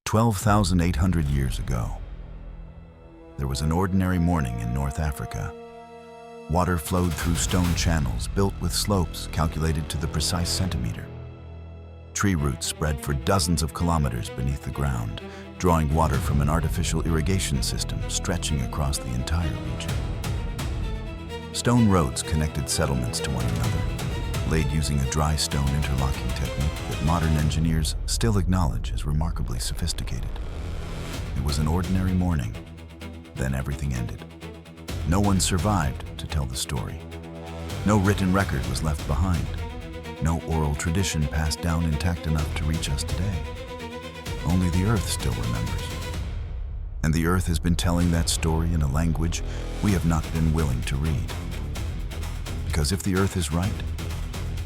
12,800 years ago, there was an ordinary morning in North Africa. Water flowed through stone channels built with slopes calculated to the precise centimeter. Tree roots spread for dozens of kilometers beneath the ground, drawing water from an artificial irrigation system stretching across the entire region. Stone roads connected settlements to one another, laid using a dry stone interlocking technique that modern engineers still acknowledge as remarkably sophisticated. It was an ordinary morning. Then everything ended. No one survived to tell the story. No written record was left behind. No oral tradition passed down intact enough to reach us today. Only the Earth still remembers. And the Earth has been telling that story in a language we have not been willing to read. Because if the Earth is right,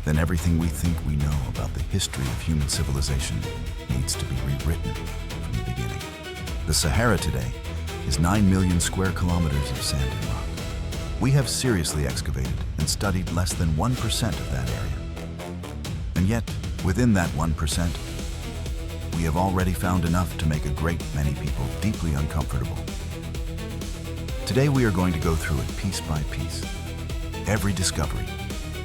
then everything we think we know about the history of human civilization needs to be rewritten from the beginning. The Sahara today is 9 million square kilometers of sand and rock. We have seriously excavated and studied less than 1% of that area. And yet, within that 1%, we have already found enough to make a great many people deeply uncomfortable. Today we are going to go through it piece by piece. Every discovery,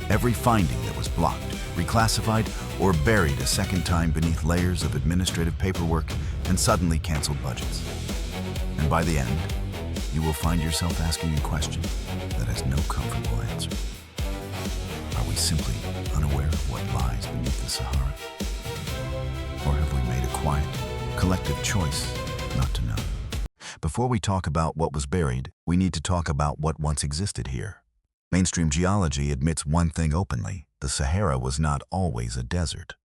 every finding that was blocked, reclassified, or buried a second time beneath layers of administrative paperwork and suddenly canceled budgets. And by the end, you will find yourself asking a question that has no comfortable answer. Are we simply unaware of what lies beneath the Sahara? Or have we made a quiet, collective choice not to know? Before we talk about what was buried, we need to talk about what once existed here. Mainstream geology admits one thing openly: the Sahara was not always a desert.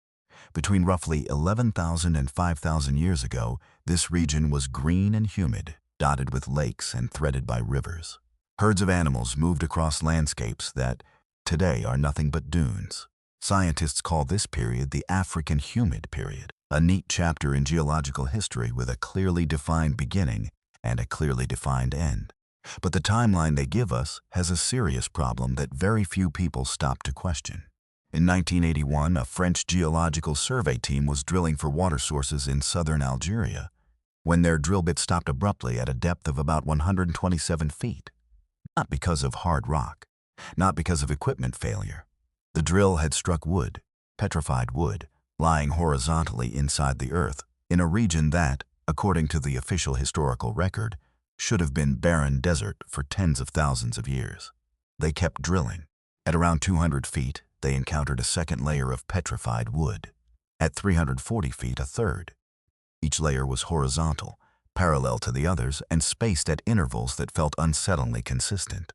Between roughly 11,000 and 5,000 years ago, this region was green and humid, dotted with lakes and threaded by rivers. Herds of animals moved across landscapes that today are nothing but dunes. Scientists call this period the African Humid Period, a neat chapter in geological history with a clearly defined beginning and a clearly defined end. But the timeline they give us has a serious problem that very few people stop to question. In 1981, a French geological survey team was drilling for water sources in southern Algeria when their drill bit stopped abruptly at a depth of about 127 feet. Not because of hard rock, not because of equipment failure. The drill had struck wood, petrified wood, lying horizontally inside the earth in a region that, according to the official historical record, should have been barren desert for tens of thousands of years. They kept drilling. At around 200 feet, they encountered a second layer of petrified wood. At 340 feet, a third. Each layer was horizontal, parallel to the others, and spaced at intervals that felt unsettlingly consistent.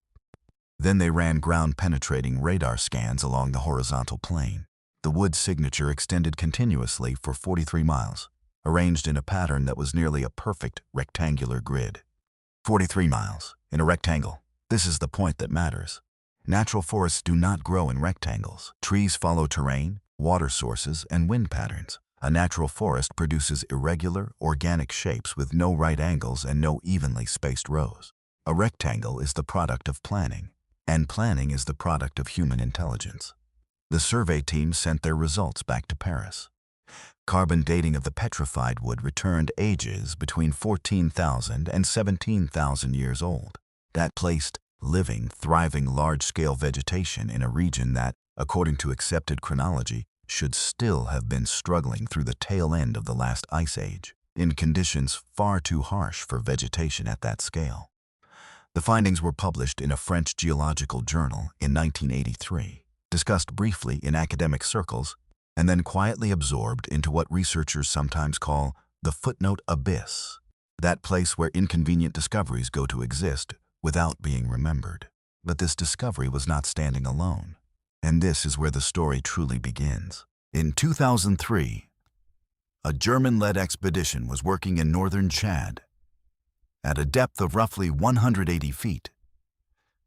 Then they ran ground-penetrating radar scans along the horizontal plane. The wood signature extended continuously for 43 miles, arranged in a pattern that was nearly a perfect rectangular grid. 43 miles in a rectangle. This is the point that matters. Natural forests do not grow in rectangles. Trees follow terrain, water sources, and wind patterns. A natural forest produces irregular, organic shapes with no right angles and no evenly spaced rows. A rectangle is the product of planning, and planning is the product of human intelligence. The survey team sent their results back to Paris. Carbon dating of the petrified wood returned ages between 14,000 and 17,000 years old. That placed living, thriving, large-scale vegetation in a region that, according to accepted chronology, should still have been struggling through the tail end of the last ice age, in conditions far too harsh for vegetation at that scale. The findings were published in a French geological journal in 1983, discussed briefly in academic circles, and then quietly absorbed into what researchers sometimes call the footnote abyss, that place where inconvenient discoveries go to exist without being remembered. But this discovery was not standing alone, and this is where the story truly begins. In 2003, a German-led expedition was working in northern Chad. At a depth of roughly 180 feet,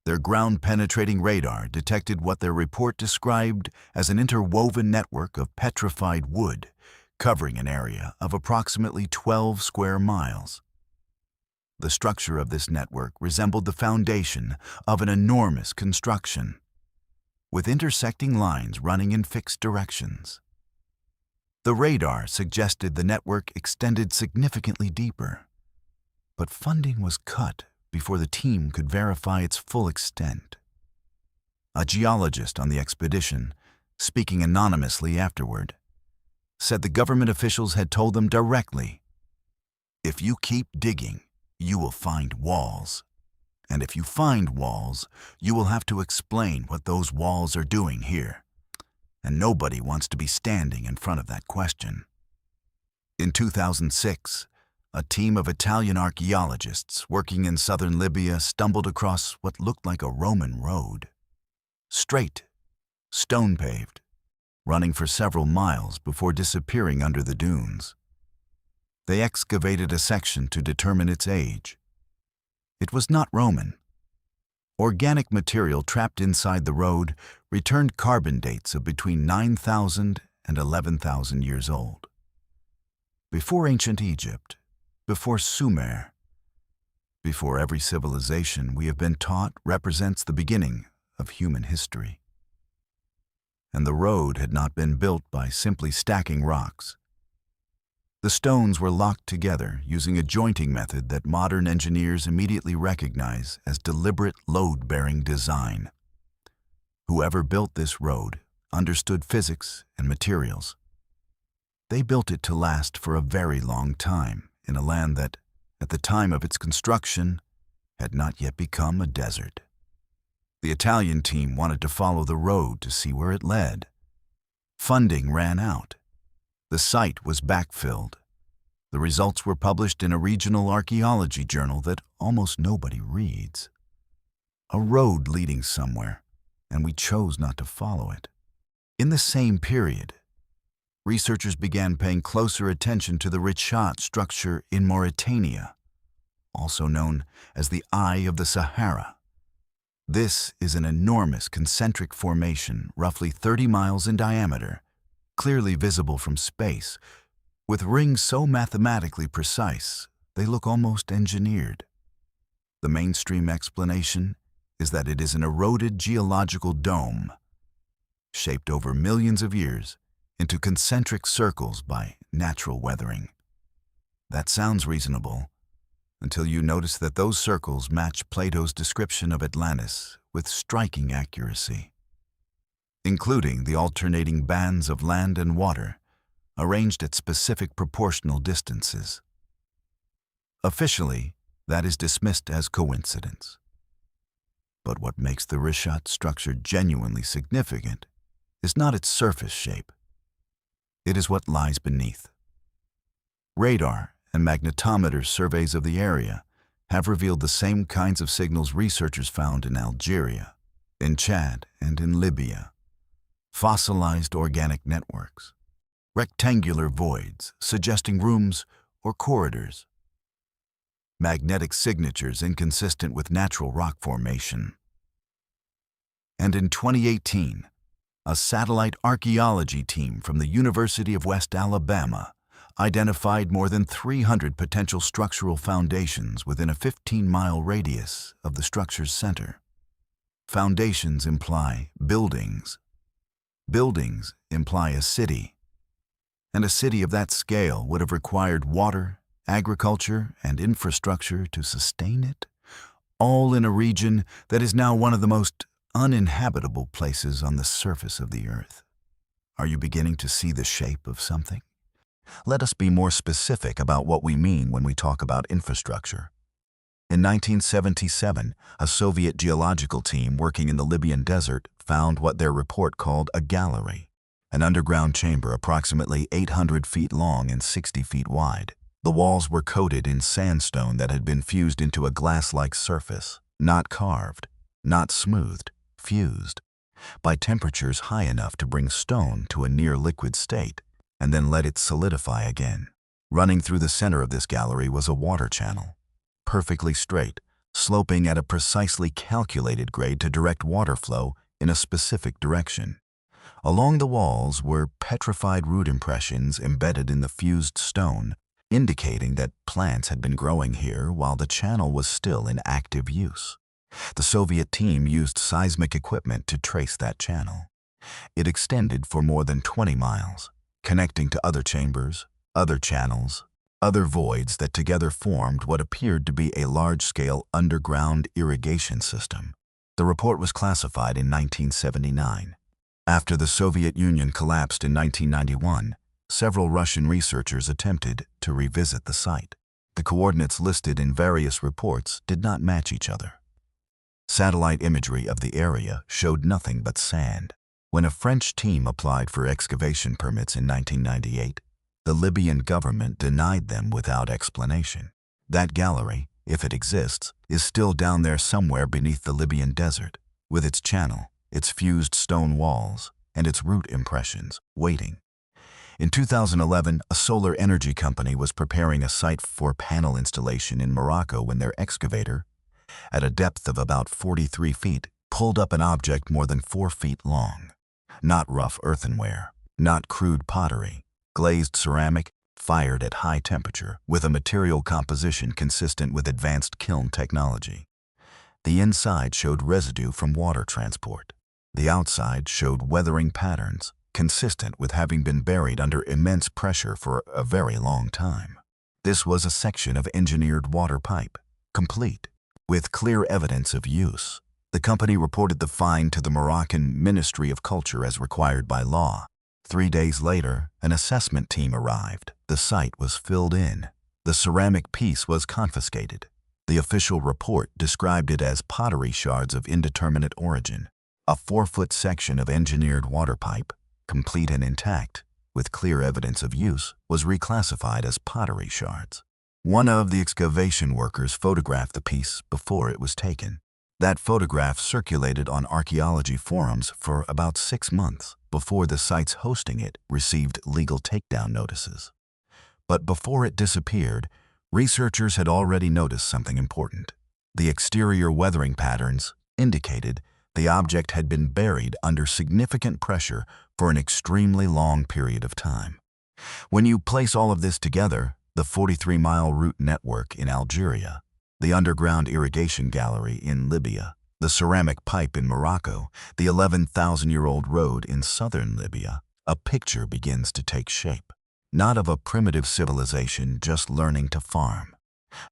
their ground-penetrating radar detected what their report described as an interwoven network of petrified wood covering an area of approximately 12 square miles. The structure of this network resembled the foundation of an enormous construction, with intersecting lines running in fixed directions. The radar suggested the network extended significantly deeper, but funding was cut before the team could verify its full extent. A geologist on the expedition, speaking anonymously afterward, said the government officials had told them directly, "If you keep digging, you will find walls. And if you find walls, you will have to explain what those walls are doing here. And nobody wants to be standing in front of that question." In 2006, a team of Italian archaeologists working in southern Libya stumbled across what looked like a Roman road. Straight, stone-paved, running for several miles before disappearing under the dunes. They excavated a section to determine its age. It was not Roman. Organic material trapped inside the road returned carbon dates of between 9,000 and 11,000 years old. Before ancient Egypt, before Sumer, before every civilization we have been taught represents the beginning of human history. And the road had not been built by simply stacking rocks. The stones were locked together using a jointing method that modern engineers immediately recognize as deliberate load-bearing design. Whoever built this road understood physics and materials. They built it to last for a very long time in a land that, at the time of its construction, had not yet become a desert. The Italian team wanted to follow the road to see where it led. Funding ran out. The site was backfilled. The results were published in a regional archaeology journal that almost nobody reads. A road leading somewhere, and we chose not to follow it. In the same period, researchers began paying closer attention to the Richat structure in Mauritania, also known as the Eye of the Sahara. This is an enormous concentric formation roughly 30 miles in diameter, clearly visible from space, with rings so mathematically precise they look almost engineered. The mainstream explanation is that it is an eroded geological dome, shaped over millions of years into concentric circles by natural weathering. That sounds reasonable, until you notice that those circles match Plato's description of Atlantis with striking accuracy, including the alternating bands of land and water arranged at specific proportional distances. Officially, that is dismissed as coincidence. But what makes the Richat structure genuinely significant is not its surface shape. It is what lies beneath. Radar and magnetometer surveys of the area have revealed the same kinds of signals researchers found in Algeria, in Chad, and in Libya. Fossilized organic networks, rectangular voids suggesting rooms or corridors, magnetic signatures inconsistent with natural rock formation. And in 2018, a satellite archaeology team from the University of West Alabama identified more than 300 potential structural foundations within a 15-mile radius of the structure's center. Foundations imply buildings. Buildings imply a city. And a city of that scale would have required water, agriculture, and infrastructure to sustain it, all in a region that is now one of the most uninhabitable places on the surface of the earth. Are you beginning to see the shape of something? Let us be more specific about what we mean when we talk about infrastructure. In 1977, a Soviet geological team working in the Libyan desert found what their report called a gallery, an underground chamber approximately 800 feet long and 60 feet wide. The walls were coated in sandstone that had been fused into a glass-like surface, not carved, not smoothed, fused, by temperatures high enough to bring stone to a near-liquid state, and then let it solidify again. Running through the center of this gallery was a water channel, perfectly straight, sloping at a precisely calculated grade to direct water flow in a specific direction. Along the walls were petrified root impressions embedded in the fused stone, indicating that plants had been growing here while the channel was still in active use. The Soviet team used seismic equipment to trace that channel. It extended for more than 20 miles, connecting to other chambers, other channels, other voids that together formed what appeared to be a large-scale underground irrigation system. The report was classified in 1979. After the Soviet Union collapsed in 1991, several Russian researchers attempted to revisit the site. The coordinates listed in various reports did not match each other. Satellite imagery of the area showed nothing but sand. When a French team applied for excavation permits in 1998, the Libyan government denied them without explanation. That gallery, if it exists, is still down there somewhere beneath the Libyan desert, with its channel, its fused stone walls, and its root impressions, waiting. In 2011, a solar energy company was preparing a site for panel installation in Morocco when their excavator, at a depth of about 43 feet, pulled up an object more than 4 feet long. Not rough earthenware, not crude pottery, glazed ceramic, fired at high temperature, with a material composition consistent with advanced kiln technology. The inside showed residue from water transport. The outside showed weathering patterns, consistent with having been buried under immense pressure for a very long time. This was a section of engineered water pipe, complete, with clear evidence of use. The company reported the find to the Moroccan Ministry of Culture as required by law. 3 days later, an assessment team arrived. The site was filled in. The ceramic piece was confiscated. The official report described it as pottery shards of indeterminate origin. A 4-foot section of engineered water pipe, complete and intact, with clear evidence of use, was reclassified as pottery shards. One of the excavation workers photographed the piece before it was taken. That photograph circulated on archaeology forums for about 6 months before the sites hosting it received legal takedown notices. But before it disappeared, researchers had already noticed something important. The exterior weathering patterns indicated the object had been buried under significant pressure for an extremely long period of time. When you place all of this together, the 43-mile route network in Algeria, the underground irrigation gallery in Libya, the ceramic pipe in Morocco, the 11,000-year-old road in southern Libya, a picture begins to take shape. Not of a primitive civilization just learning to farm,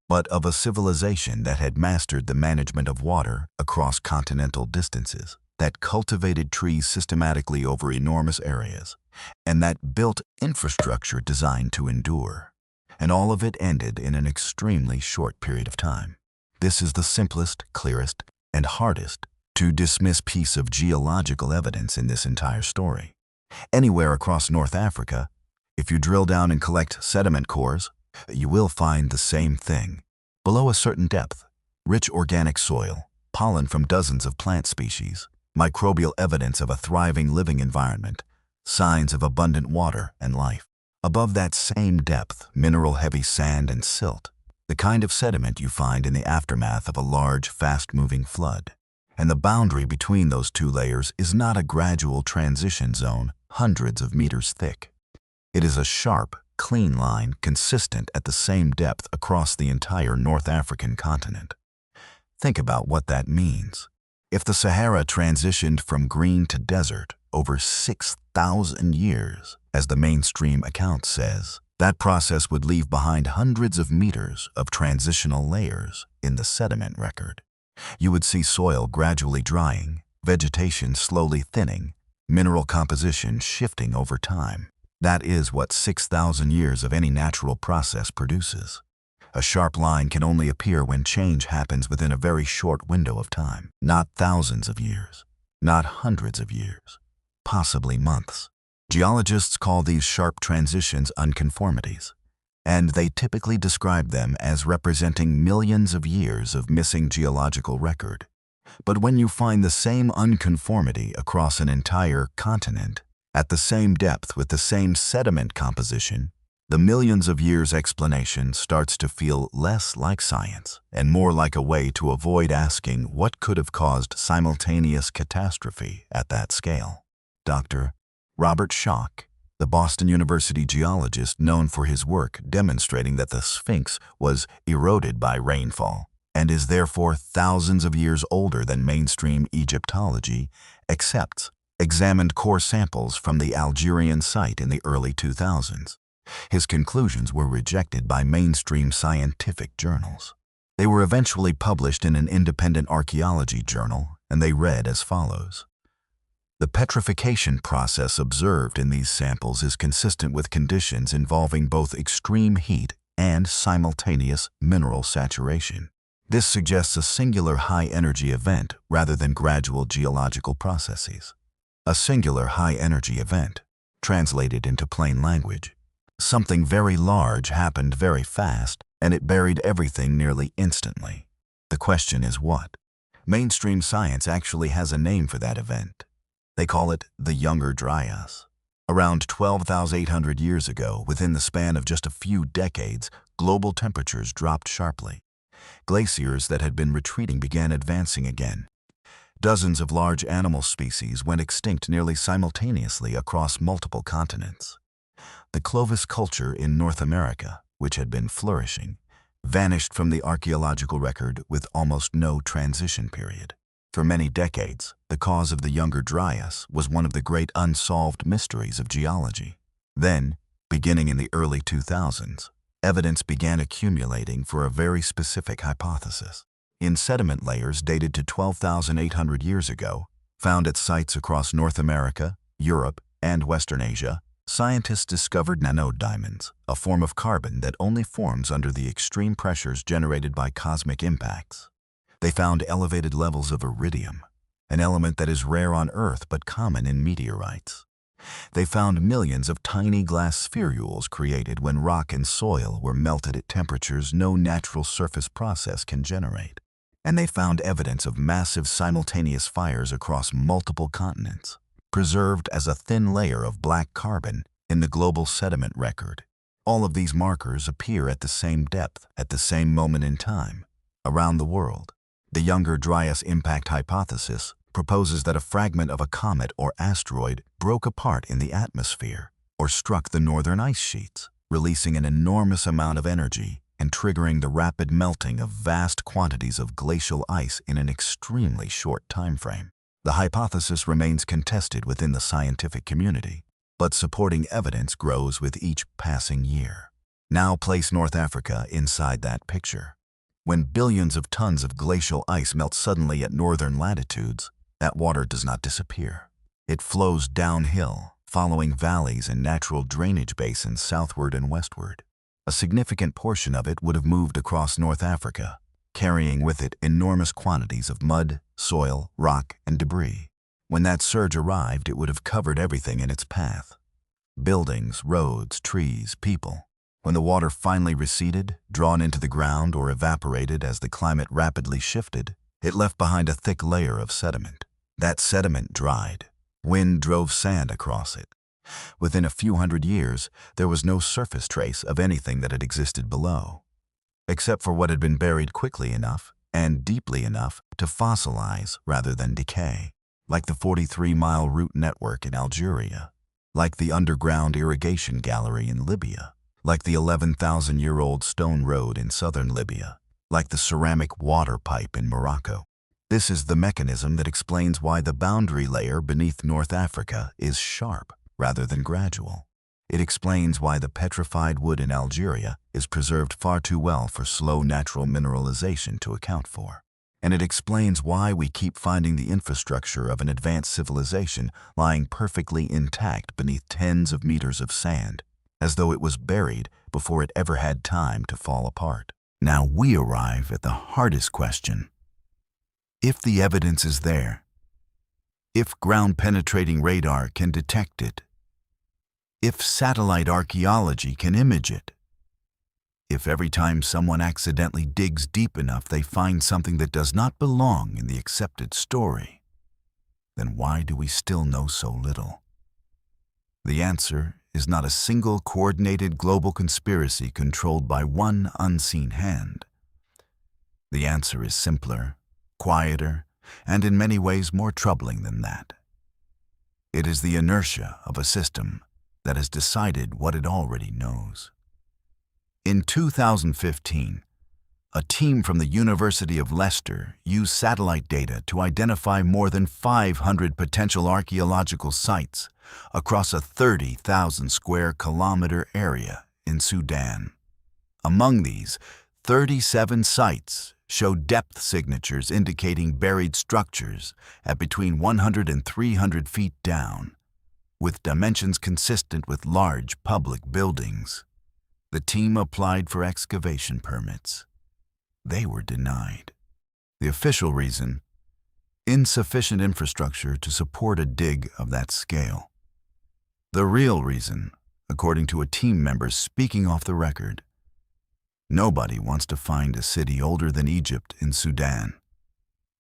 but of a civilization that had mastered the management of water across continental distances, that cultivated trees systematically over enormous areas, and that built infrastructure designed to endure. And all of it ended in an extremely short period of time. This is the simplest, clearest, and hardest to dismiss piece of geological evidence in this entire story. Anywhere across North Africa, if you drill down and collect sediment cores, you will find the same thing. Below a certain depth, rich organic soil, pollen from dozens of plant species, microbial evidence of a thriving living environment, signs of abundant water and life. Above that same depth, mineral-heavy sand and silt, the kind of sediment you find in the aftermath of a large, fast-moving flood. And the boundary between those two layers is not a gradual transition zone hundreds of meters thick. It is a sharp, clean line consistent at the same depth across the entire North African continent. Think about what that means. If the Sahara transitioned from green to desert over 6,000 years, as the mainstream account says, that process would leave behind hundreds of meters of transitional layers in the sediment record. You would see soil gradually drying, vegetation slowly thinning, mineral composition shifting over time. That is what 6,000 years of any natural process produces. A sharp line can only appear when change happens within a very short window of time, not thousands of years, not hundreds of years, possibly months. Geologists call these sharp transitions unconformities, and they typically describe them as representing millions of years of missing geological record. But when you find the same unconformity across an entire continent, at the same depth with the same sediment composition, the millions of years explanation starts to feel less like science and more like a way to avoid asking what could have caused simultaneous catastrophe at that scale. Dr. Robert Schoch, the Boston University geologist known for his work demonstrating that the Sphinx was eroded by rainfall and is therefore thousands of years older than mainstream Egyptology, accepts examined core samples from the Algerian site in the early 2000s. His conclusions were rejected by mainstream scientific journals. They were eventually published in an independent archaeology journal, and they read as follows. The petrification process observed in these samples is consistent with conditions involving both extreme heat and simultaneous mineral saturation. This suggests a singular high-energy event rather than gradual geological processes. A singular high-energy event, translated into plain language. Something very large happened very fast, and it buried everything nearly instantly. The question is what? Mainstream science actually has a name for that event. They call it the Younger Dryas. Around 12,800 years ago, within the span of just a few decades, global temperatures dropped sharply. Glaciers that had been retreating began advancing again. Dozens of large animal species went extinct nearly simultaneously across multiple continents. The Clovis culture in North America, which had been flourishing, vanished from the archaeological record with almost no transition period. For many decades, the cause of the Younger Dryas was one of the great unsolved mysteries of geology. Then, beginning in the early 2000s, evidence began accumulating for a very specific hypothesis. In sediment layers dated to 12,800 years ago, found at sites across North America, Europe, and Western Asia, scientists discovered nanodiamonds, a form of carbon that only forms under the extreme pressures generated by cosmic impacts. They found elevated levels of iridium, an element that is rare on Earth but common in meteorites. They found millions of tiny glass spherules created when rock and soil were melted at temperatures no natural surface process can generate. And they found evidence of massive simultaneous fires across multiple continents, preserved as a thin layer of black carbon in the global sediment record. All of these markers appear at the same depth, at the same moment in time, around the world. The Younger Dryas impact hypothesis proposes that a fragment of a comet or asteroid broke apart in the atmosphere or struck the northern ice sheets, releasing an enormous amount of energy and triggering the rapid melting of vast quantities of glacial ice in an extremely short time frame. The hypothesis remains contested within the scientific community, but supporting evidence grows with each passing year. Now place North Africa inside that picture. When billions of tons of glacial ice melt suddenly at northern latitudes, that water does not disappear. It flows downhill, following valleys and natural drainage basins southward and westward. A significant portion of it would have moved across North Africa, carrying with it enormous quantities of mud, soil, rock, and debris. When that surge arrived, it would have covered everything in its path. Buildings, roads, trees, people. When the water finally receded, drawn into the ground or evaporated as the climate rapidly shifted, it left behind a thick layer of sediment. That sediment dried. Wind drove sand across it. Within a few hundred years, there was no surface trace of anything that had existed below, except for what had been buried quickly enough and deeply enough to fossilize rather than decay, like the 43-mile route network in Algeria, like the underground irrigation gallery in Libya, like the 11,000-year-old stone road in southern Libya, like the ceramic water pipe in Morocco. This is the mechanism that explains why the boundary layer beneath North Africa is sharp rather than gradual. It explains why the petrified wood in Algeria is preserved far too well for slow natural mineralization to account for. And it explains why we keep finding the infrastructure of an advanced civilization lying perfectly intact beneath tens of meters of sand, as though it was buried before it ever had time to fall apart. Now we arrive at the hardest question. If the evidence is there, if ground-penetrating radar can detect it, if satellite archaeology can image it, if every time someone accidentally digs deep enough they find something that does not belong in the accepted story, then why do we still know so little? The answer is not a single coordinated global conspiracy controlled by one unseen hand. The answer is simpler, quieter, and in many ways more troubling than that. It is the inertia of a system that has decided what it already knows. In 2015, A team from the University of Leicester used satellite data to identify more than 500 potential archaeological sites across a 30,000 square kilometer area in Sudan. Among these, 37 sites showed depth signatures indicating buried structures at between 100 and 300 feet down, with dimensions consistent with large public buildings. The team applied for excavation permits. They were denied. The official reason: insufficient infrastructure to support a dig of that scale. The real reason, according to a team member speaking off the record: nobody wants to find a city older than Egypt in Sudan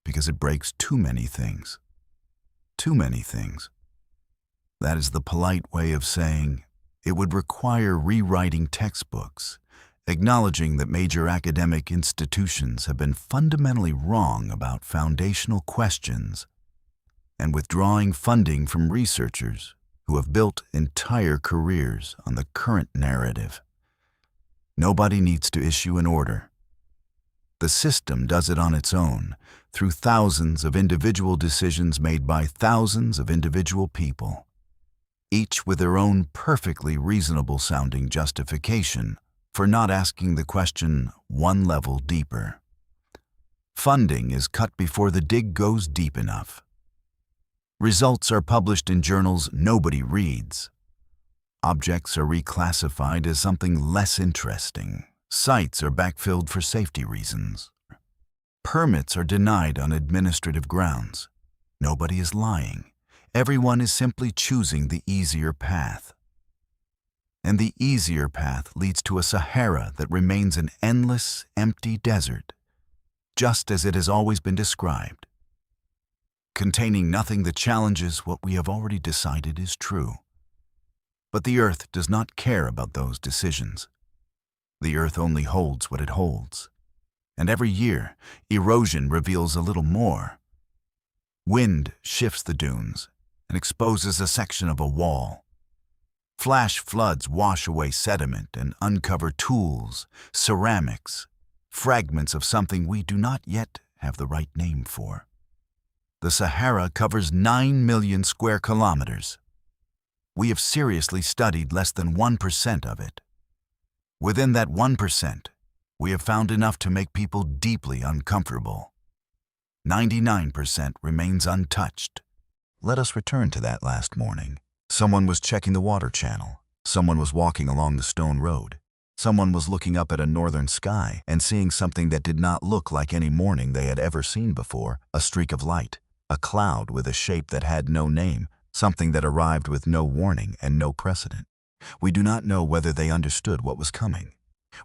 because it breaks too many things. Too many things. That is the polite way of saying it would require rewriting textbooks, acknowledging that major academic institutions have been fundamentally wrong about foundational questions, and withdrawing funding from researchers who have built entire careers on the current narrative. Nobody needs to issue an order. The system does it on its own, through thousands of individual decisions made by thousands of individual people, each with their own perfectly reasonable-sounding justification for not asking the question one level deeper. Funding is cut before the dig goes deep enough. Results are published in journals nobody reads. Objects are reclassified as something less interesting. Sites are backfilled for safety reasons. Permits are denied on administrative grounds. Nobody is lying. Everyone is simply choosing the easier path. And the easier path leads to a Sahara that remains an endless, empty desert, just as it has always been described, containing nothing that challenges what we have already decided is true. But the earth does not care about those decisions. The earth only holds what it holds. And every year, erosion reveals a little more. Wind shifts the dunes and exposes a section of a wall. Flash floods wash away sediment and uncover tools, ceramics, fragments of something we do not yet have the right name for. The Sahara covers 9 million square kilometers. We have seriously studied less than 1% of it. Within that 1%, we have found enough to make people deeply uncomfortable. 99% remains untouched. Let us return to that last morning. Someone was checking the water channel. Someone was walking along the stone road. Someone was looking up at a northern sky and seeing something that did not look like any morning they had ever seen before: a streak of light, a cloud with a shape that had no name, something that arrived with no warning and no precedent. We do not know whether they understood what was coming.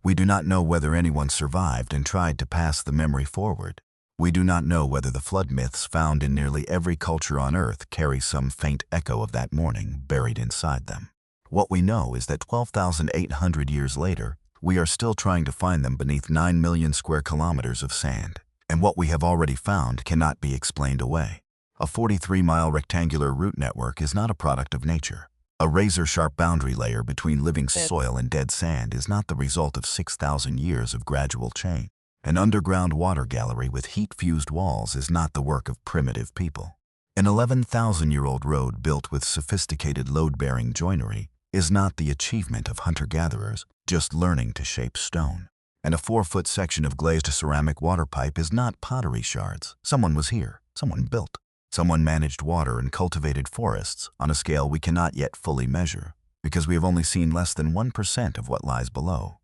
We do not know whether anyone survived and tried to pass the memory forward. We do not know whether the flood myths found in nearly every culture on Earth carry some faint echo of that morning buried inside them. What we know is that 12,800 years later, we are still trying to find them beneath 9 million square kilometers of sand. And what we have already found cannot be explained away. A 43-mile rectangular root network is not a product of nature. A razor-sharp boundary layer between living soil and dead sand is not the result of 6,000 years of gradual change. An underground water gallery with heat-fused walls is not the work of primitive people. An 11,000-year-old road built with sophisticated load-bearing joinery is not the achievement of hunter-gatherers just learning to shape stone. And a 4-foot section of glazed ceramic water pipe is not pottery shards. Someone was here. Someone built. Someone managed water and cultivated forests on a scale we cannot yet fully measure, because we have only seen less than 1% of what lies below.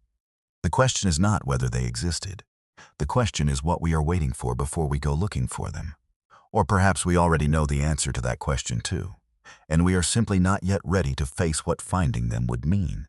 The question is not whether they existed. The question is what we are waiting for before we go looking for them. Or perhaps we already know the answer to that question too, and we are simply not yet ready to face what finding them would mean.